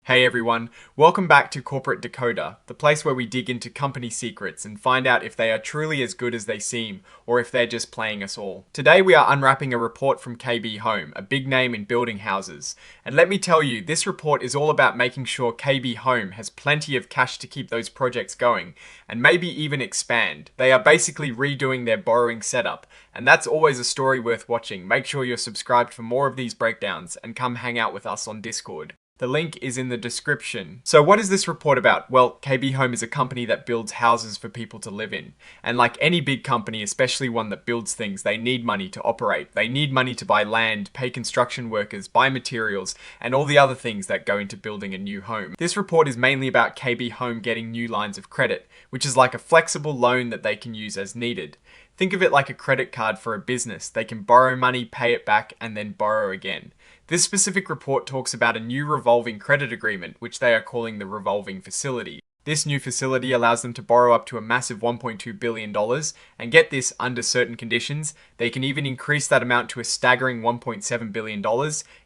Hey everyone, welcome back to Corporate Decoder, the place where we dig into company secrets and find out if they are truly as good as they seem, or if they're just playing us all. Today we are unwrapping a report from KB Home, a big name in building houses. And let me tell you, this report is all about making sure KB Home has plenty of cash to keep those projects going, and maybe even expand. They are basically redoing their borrowing setup, and that's always a story worth watching. Make sure you're subscribed for more of these breakdowns, and come hang out with us on Discord. The link is in the description. So what is this report about? Well, KB Home is a company that builds houses for people to live in. And like any big company, especially one that builds things, they need money to operate. They need money to buy land, pay construction workers, buy materials, and all the other things that go into building a new home. This report is mainly about KB Home getting new lines of credit, which is like a flexible loan that they can use as needed. Think of it like a credit card for a business. They can borrow money, pay it back, and then borrow again. This specific report talks about a new revolving credit agreement, which they are calling the revolving facility. This new facility allows them to borrow up to a massive $1.2 billion, and get this, under certain conditions, they can even increase that amount to a staggering $1.7 billion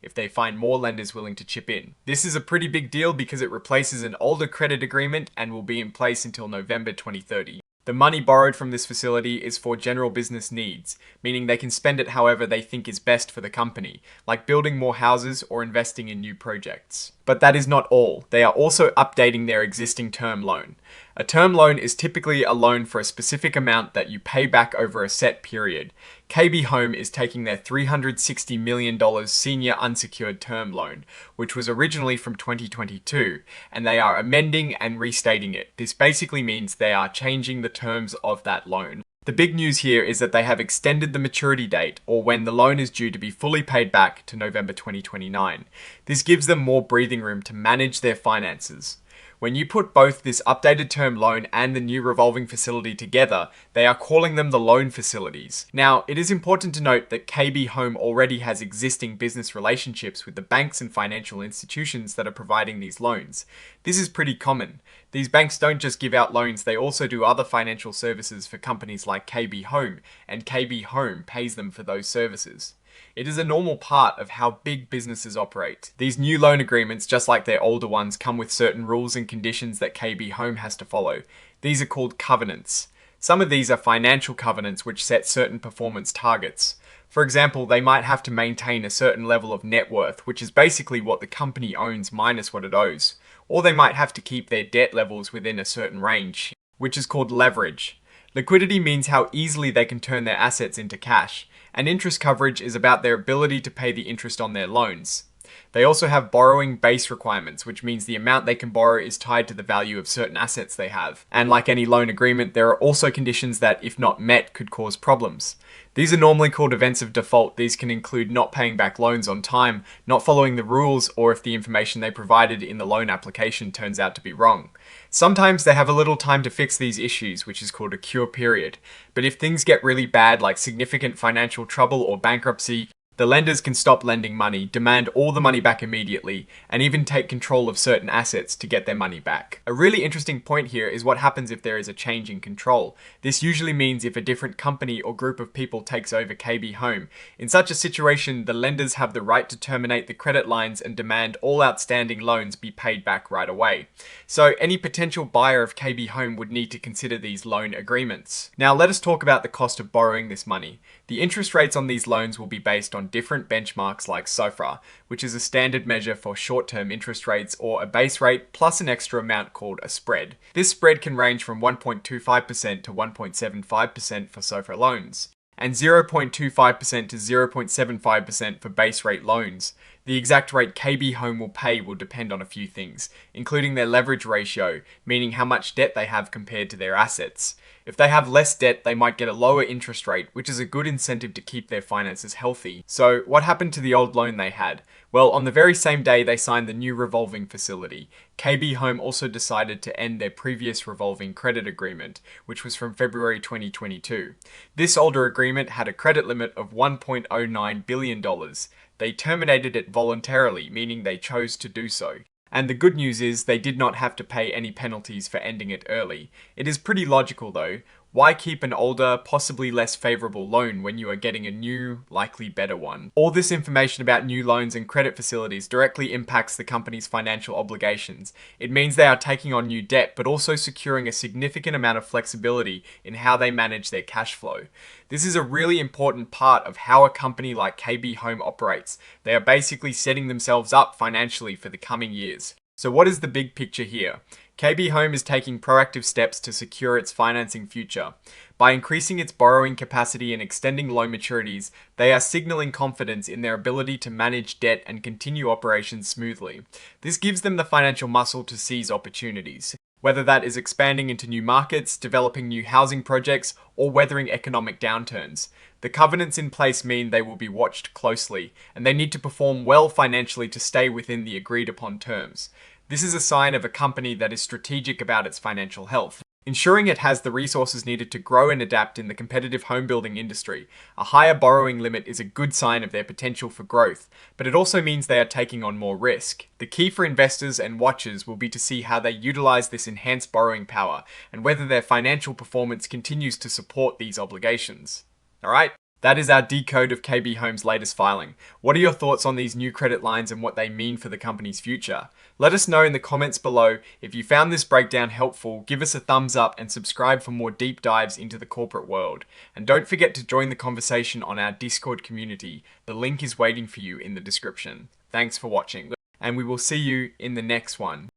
if they find more lenders willing to chip in. This is a pretty big deal because it replaces an older credit agreement and will be in place until November 2030. The money borrowed from this facility is for general business needs, meaning they can spend it however they think is best for the company, like building more houses or investing in new projects. But that is not all. They are also updating their existing term loan. A term loan is typically a loan for a specific amount that you pay back over a set period. KB Home is taking their $360 million senior unsecured term loan, which was originally from 2022, and they are amending and restating it. This basically means they are changing the terms of that loan. The big news here is that they have extended the maturity date, or when the loan is due to be fully paid back, to November 2029. This gives them more breathing room to manage their finances. When you put both this updated term loan and the new revolving facility together, they are calling them the loan facilities. Now, it is important to note that KB Home already has existing business relationships with the banks and financial institutions that are providing these loans. This is pretty common. These banks don't just give out loans, they also do other financial services for companies like KB Home, and KB Home pays them for those services. It is a normal part of how big businesses operate. These new loan agreements, just like their older ones, come with certain rules and conditions that KB Home has to follow. These are called covenants. Some of these are financial covenants which set certain performance targets. For example, they might have to maintain a certain level of net worth, which is basically what the company owns minus what it owes. Or they might have to keep their debt levels within a certain range, which is called leverage. Liquidity means how easily they can turn their assets into cash, and interest coverage is about their ability to pay the interest on their loans. They also have borrowing base requirements, which means the amount they can borrow is tied to the value of certain assets they have. And like any loan agreement, there are also conditions that, if not met, could cause problems. These are normally called events of default. These can include not paying back loans on time, not following the rules, or if the information they provided in the loan application turns out to be wrong. Sometimes they have a little time to fix these issues, which is called a cure period. But if things get really bad, like significant financial trouble or bankruptcy, the lenders can stop lending money, demand all the money back immediately, and even take control of certain assets to get their money back. A really interesting point here is what happens if there is a change in control. This usually means if a different company or group of people takes over KB Home. In such a situation, the lenders have the right to terminate the credit lines and demand all outstanding loans be paid back right away. So any potential buyer of KB Home would need to consider these loan agreements. Now let us talk about the cost of borrowing this money. The interest rates on these loans will be based on different benchmarks like SOFR, which is a standard measure for short-term interest rates, or a base rate plus an extra amount called a spread. This spread can range from 1.25% to 1.75% for SOFR loans, and 0.25% to 0.75% for base rate loans. The exact rate KB Home will pay will depend on a few things, including their leverage ratio, meaning how much debt they have compared to their assets. If they have less debt, they might get a lower interest rate, which is a good incentive to keep their finances healthy. So what happened to the old loan they had? Well, on the very same day they signed the new revolving facility, KB Home also decided to end their previous revolving credit agreement, which was from February 2022. This older agreement had a credit limit of $1.09 billion. They terminated it voluntarily, meaning they chose to do so. And the good news is they did not have to pay any penalties for ending it early. It is pretty logical though. Why keep an older, possibly less favorable loan when you are getting a new, likely better one? All this information about new loans and credit facilities directly impacts the company's financial obligations. It means they are taking on new debt, but also securing a significant amount of flexibility in how they manage their cash flow. This is a really important part of how a company like KB Home operates. They are basically setting themselves up financially for the coming years. So what is the big picture here? KB Home is taking proactive steps to secure its financing future. By increasing its borrowing capacity and extending loan maturities, they are signaling confidence in their ability to manage debt and continue operations smoothly. This gives them the financial muscle to seize opportunities, whether that is expanding into new markets, developing new housing projects, or weathering economic downturns. The covenants in place mean they will be watched closely, and they need to perform well financially to stay within the agreed upon terms. This is a sign of a company that is strategic about its financial health, ensuring it has the resources needed to grow and adapt in the competitive home building industry. A higher borrowing limit is a good sign of their potential for growth, but it also means they are taking on more risk. The key for investors and watchers will be to see how they utilize this enhanced borrowing power and whether their financial performance continues to support these obligations. Alright? That is our decode of KB Home's latest filing. What are your thoughts on these new credit lines and what they mean for the company's future? Let us know in the comments below. If you found this breakdown helpful, give us a thumbs up and subscribe for more deep dives into the corporate world. And don't forget to join the conversation on our Discord community. The link is waiting for you in the description. Thanks for watching, and we will see you in the next one.